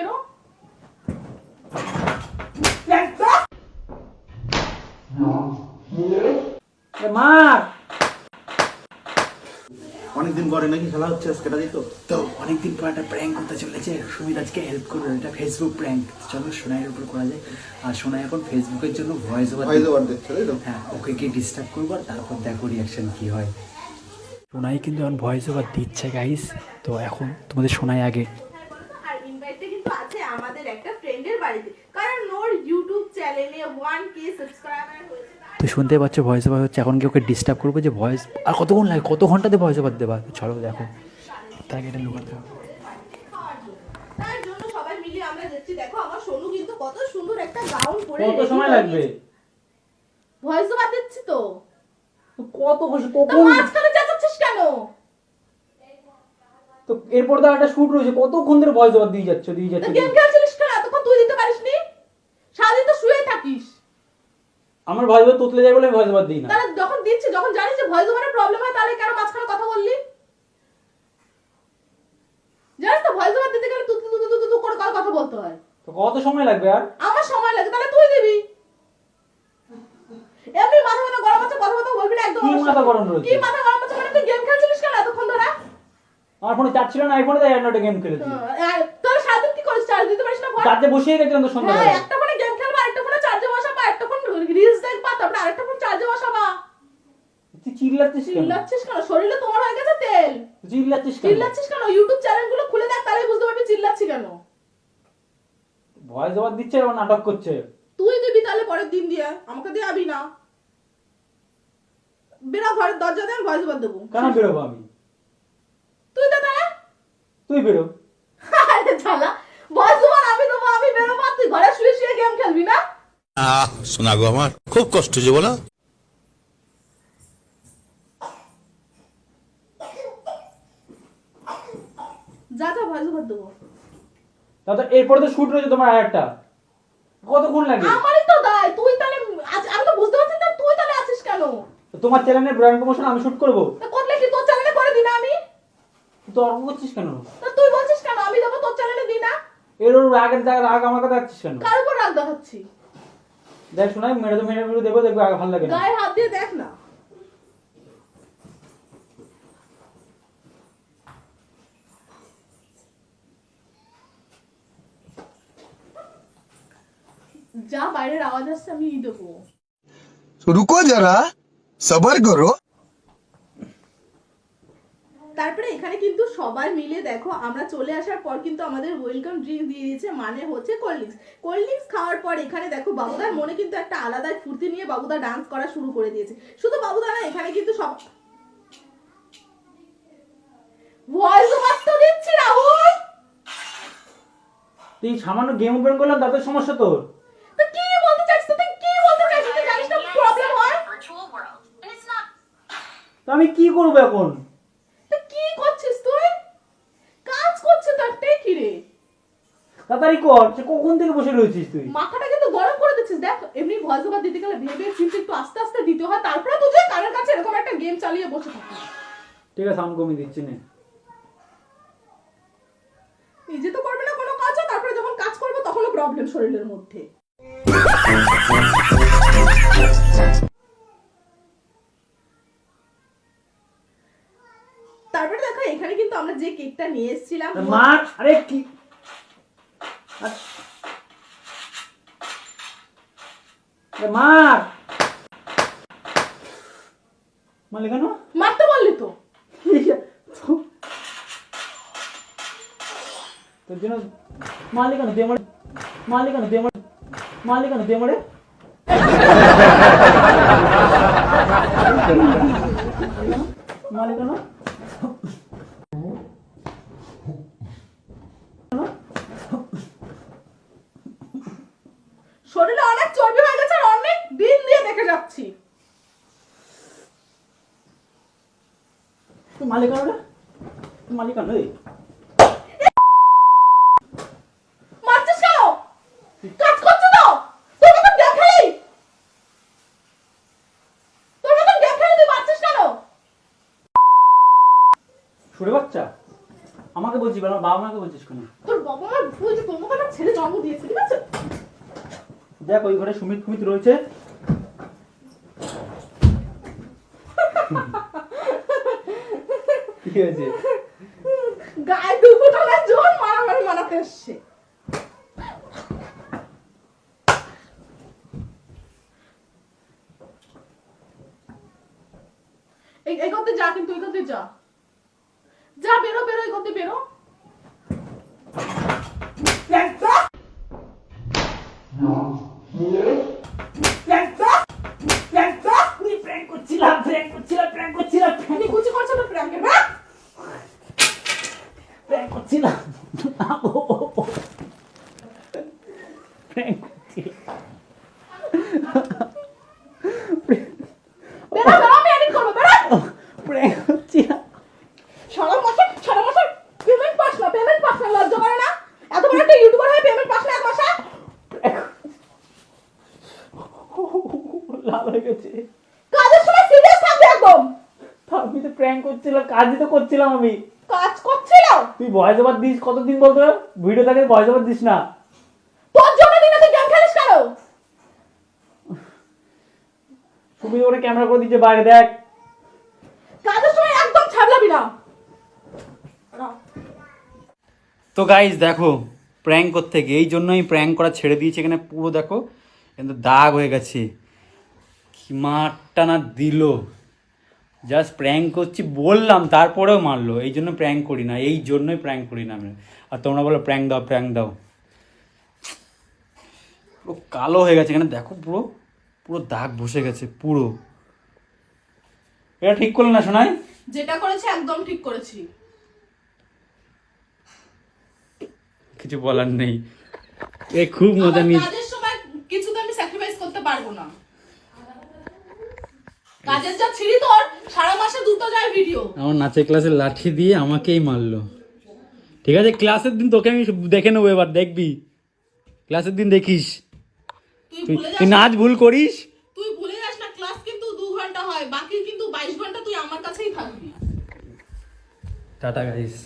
কেন? মা অনেকদিন পরে নাকি খেলা হচ্ছে আজকে রাজি তো? তো অনেকদিন পর একটা প্র্যাঙ্ক করতে চলেছে। সুমিত আজকে হেল্প করবে, এটা ফেসবুক প্র্যাঙ্ক। চলো সোনাইয়ের উপর করা যায়। আর সোনাই এখন ফেসবুকের জন্য ভয়েস ওভার দেখছে তাই তো? হ্যাঁ, ওকে গিয়ে ডিস্টার্ব করবো আর তারপর দেখো রিয়াকশন কি হয়। সোনাই কিন্তু এখন ভয়েস ওভার দিচ্ছে গাইস। তো এখন তোমাদের সোনাই আগে। আর ইনভাইটটা কিন্তু আছে আমাদের একটা ফ্রেন্ডের বাড়িতে, কারণ ওর ইউটিউব চ্যানেলে 1k সাবস্ক্রাইবার হয়েছে। তো শুনতে পাচ্ছ ভয়েস ওভার হচ্ছে। এখন কি ওকে ডিস্টার্ব করবো যে ভয়েস আর কতক্ষণ লাগে, কত ঘন্টাতে ভয়েস ওভার দেবা? চলো দেখো, তার আগে এটা লুকাতে হবে। তার জন্য সবাই মিলে আমরা যাচ্ছি। দেখো আমার সোনু কিন্তু কত সুন্দর একটা গাউন পরে। কত সময় লাগবে? ভয়েস ওভার দিচ্ছি তো। কত খুশি তো কখন? মাঝখানে চেঁচাচ্ছিস কেন? তো এরপর তো একটা শুট রয়েছে, কতক্ষণ ধরে ভয়েস ওভার দিয়ে যাচ্ছ তো গেম খেলছিলিস কেন এতক্ষণ? তুই দিতে পারিসনি? সারাদিন তো শুয়ে থাকিস। আমার ভয়েস ওভার তোতলে যায় বলে ভয়েস ওভার দিই না। তাহলে যখন দিচ্ছি, যখন জানিস যে ভয়েস ওভারের প্রবলেম হয়, তাহলে কেন মাঝখানে কথা বললি? জানিস তো ভয়েস ওভার দিতে গেলে তু করে কথা বলতে হয়। তো কত সময় লাগবে আর? আমার সময় লাগে, তাহলে তুই দিবি। এমনি মাথা মাথা গরম আছে, কথা কথা বলবি না একদম। কি মাথা গরম রয়েছে? কি মাথা গরম আছে? মানে তুই গেম খেলছিলিস কেন এতক্ষণ ধরে? আমার ফোনে চার্জ ছিল না, আইফোনে তাই অ্যান্ড্রয়েডে গেম খেলেছি। তোর সারাদিন কি করিস? চার্জ দিতে পারিস না ফোন? চার্জে বসিয়ে গেছিলাম তো হ্যাঁ, সন্ধ্যাবেলা। একটা ফোনে গেম খেলবা, একটা ফোনে চার্জে বসাবা, একটা ফোন রিলস দেখবা, তারপরে আরেকটা ফোন চার্জে বসাবা। তুই চিল্লাচ্ছিস কেন? চিল্লাচ্ছিস কেন? শরীরে তোমার হয়ে গেছে তেল। চিল্লাচ্ছিস কেন? চিল্লাচ্ছিস কেন? ইউটিউব চ্যানেলগুলো খুলে দেখ, তাহলে বুঝতে পারবি চিল্লাচ্ছি কেন। ভয়েস ওভার দিচ্ছে আর নাটক করছে। তুই দিবি তাহলে পরের দিন দিয়ে, আমাকে দিয়ে আবি না। বেরো ঘরের দরজা দিয়ে, ভয়েস ওভার দেবো। কেন বেরোবো আমি? তুই দে তাহলে। তুই বেরো। আরে শালা, ভয়েস ওভার আমি দেবো, আমি বেরোবো, আর তুই ঘরে শুয়ে শুয়ে গেম খেলবি না? শোনা গো আমার খুব কষ্ট যে বলো। যা যা, ভয়েস ওভার দেবো। তাহলে এরপরে তো শুট রয়েছে তোমার আরেকটা। কতক্ষণ লাগে? আমারই তো দায়। তুই তাহলে আমি তো বুঝতে পারছি না, তুই তাহলে আছিস কেন? তো তোমার চ্যানেলের ব্র্যান্ড প্রমোশন আমি শুট করবো। তা করলে কি তোর চ্যানেলে করে দিই না আমি? তুই তো অর্ক করছিস কেন? তা তুই বলছিস কেন আমি দেবো, তোর চ্যানেলে দিই না? এর ওর রাগের জায়গা রাগ আমার কথা রাখছিস কেন? কার উপর রাগ দেখাচ্ছি? দেখ শোনাই, মেরে তো মেরে দেবো, দেখবো আগে ভালো লাগে না। গায়ে হাত দিয়ে দেখ না। যা বাইরের আওয়াজ আসছে আমি দেবো। রুকো যারা সবার করো। তারপরে এখানে কিন্তু সবাই মিলে দেখো, আমরা চলে আসার পর কিন্তু আমাদের ওয়েলকাম ড্রিঙ্ক দিয়ে দিয়েছে, মানে হচ্ছে কোল্ড ড্রিঙ্কস। কোল্ড ড্রিঙ্কস খাওয়ার পর এখানে দেখো বাবুদার মনে কিন্তু একটা আলাদা ফুর্তি নিয়ে বাবুদা ডান্স করা শুরু করে দিয়েছে। শুধু বাবুদা না, এখানে কিন্তু সব ভয়েস ওভার তো দিচ্ছি রাহুল। তুই সামান্য গেম ওপেন করলাম তাতে সমস্যা তোর? তো কি বলতে চাইছিস? তুই কি বলতে চাইছিস? তুই জানিস না প্রবলেম হয়? তো আমি কি করবো এখন? তো কি করছিস তুই? কাজ করছিস তো, একটাই কি রে? তাড়াতাড়ি কর, সে কখন থেকে বসে রয়েছিস তুই? মাথাটা কিন্তু গরম করে দিচ্ছিস। দেখ এমনি ভয়েস ওভার দিতে গেলে ভেবে চিন্তে একটু আস্তে আস্তে দিতে হয়, তারপরে তুই যে কানের কাছে এরকম একটা গেম চালিয়ে বসে থাকিস। ঠিক আছে, সাউন্ড কমিয়ে দিচ্ছি না। নিজে তো করবে না কোনো কাজ, তারপরে যখন কাজ করবে তখনও প্রবলেম শরীরের মধ্যে। তারপরে দেখো এখানে কিন্তু আমরা যে কেকটা নিয়ে এসেছিলাম, মা আরে কি মা মালে কেন মারতে বললি তো? তোর জন্য মালে কেন তুই আমার মালে কেন তুই আমার মালে কেন তুই আমারে মালে কেন? শরীরে অনেক চর্বি হয়ে গেছে আর অনেক দিন দিয়ে দেখে যাচ্ছি। তুই মালে কেন রে? তুই মালে কেন রে? মারছিস কেন? কাজ করছে তো? তোর মতন গেম খেলি? তোর মতন গেম খেলি তুই মারছিস কেন? সুরে বাচ্চা আমাকে বলছিস, আমার বাবা মাকে বলছিস কেন? তোর বাবা আমার ভুল যে তোমাকে একটা ছেলে জন্ম দিয়েছে, ঠিক আছে? দেখ ওই ঘরে সুমিত ফুমিত রয়েছে। কি হয়েছে? গায়ে দুপুরবেলা জোর মারামারি মারাতে এসছে। এই করতে যা, কিন্তু এই করতে যা, যা বেরো বেরো, এই করতে বেরো। তুমি কুচি করছো তো প্র্যাঙ্কের, হ্যাঁ? বেরো বেরো, আমি এডিট করবো, বেরো। সারা মাসে পেমেন্ট পাস না, লজ্জা করে না? এত বড় একটা ইউটিউবার হয়ে পেমেন্ট পাস না এক মাসে? লাল হয়ে গেছে। কাজের সময় সিরিয়াস থাকবে একদম। আমি তো প্র্যাঙ্ক করছিলাম, কাজই তো করছিলাম আমি। কাজ করছিল? তুই ভয়েস ওভার দিস কতদিন বলতো? ভিডিও থাকে ভয়েস ওভার দিস না। তোর জন্য দিনে তুই গেম খেলিস কেন? সুমি ওরে ক্যামেরা করে দিচ্ছে বাইরে, দেখ। কাজের সময় একদম ছাড়লাবি না। তো গাইস দেখো, প্র্যাঙ্ক করতে গিয়ে এই জন্যই প্র্যাঙ্ক করা ছেড়ে দিয়েছে। এখানে পুরো দেখো কিন্তু দাগ হয়ে গেছে, কি মারটা না দিল। জাস্ট প্র্যাঙ্ক করছি বললাম, তারপরেও মারলো। এই জন্য প্র্যাঙ্ক করি না, এই জন্যই প্র্যাঙ্ক করি না আমি। আর তোমরা বলো প্র্যাঙ্ক দাও, প্র্যাঙ্ক দাও। পুরো কালো হয়ে গেছে এখানে দেখো, পুরো পুরো দাগ বসে গেছে পুরো। এটা ঠিক করলে না শোনাই? যেটা করেছি একদম ঠিক করেছি। কিছু বলার নেই। এ খুব মজা নিয়ে। কাজের সময় কিছু তো আমি স্যাক্রিফাইস করতে পারবো না। কাজের যা ছিড়ি তোর, সারা মাসে দুটো যায় ভিডিও। আমার নাচের ক্লাসে লাঠি দিয়ে আমাকেই মারলো। ঠিক আছে, ক্লাসের দিন তোকে আমি দেখে নেবো, এবার দেখবি। ক্লাসের দিন দেখিস। তুই নাচ ভুল করিস, তুই ভুলে যাস না, ক্লাস কিন্তু 2 ঘন্টা হয়, বাকি কিন্তু 22 ঘন্টা তুই আমার কাছেই থাকবি। Tata guys.